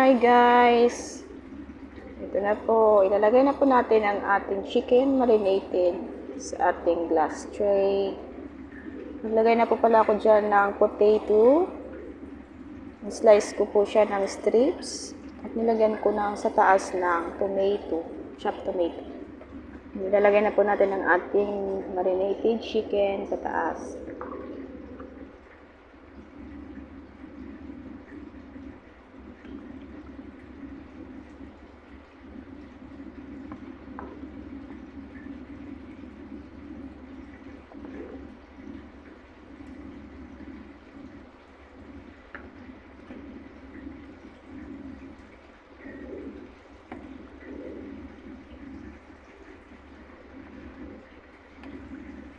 Hi guys! Ito na po, ilalagay na po natin ang ating chicken marinated sa ating glass tray. Naglagay na po pala ako dyan ng potato. Slice ko po siya ng strips. At nilagyan ko sa taas ng tomato, chopped tomato. Nilalagay na po natin ang ating marinated chicken sa taas.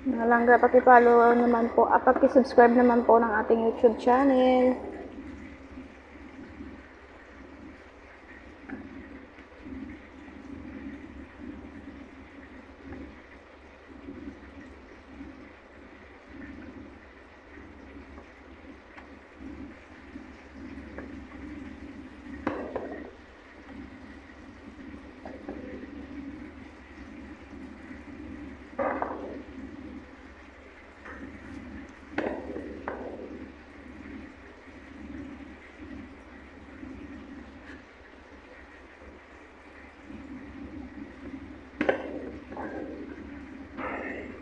Mga langga, paki-follow naman po, paki-subscribe naman po ng ating YouTube channel.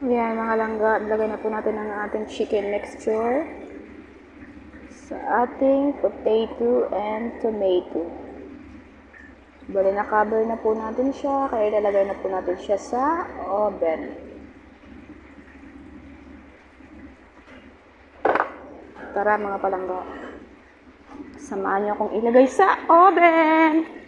Ayan mga langga, lagay na po natin ang ating chicken mixture sa ating potato and tomato. Bali na-cover na po natin siya, kaya ilalagay na po natin siya sa oven. Tara mga palangga, samahan niyo akong ilagay sa oven!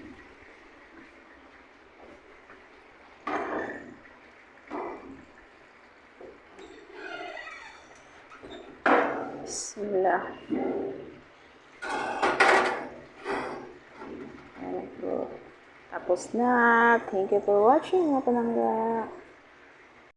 Bismillah. Ayan po. Tapos na. Thank you for watching mga palangga.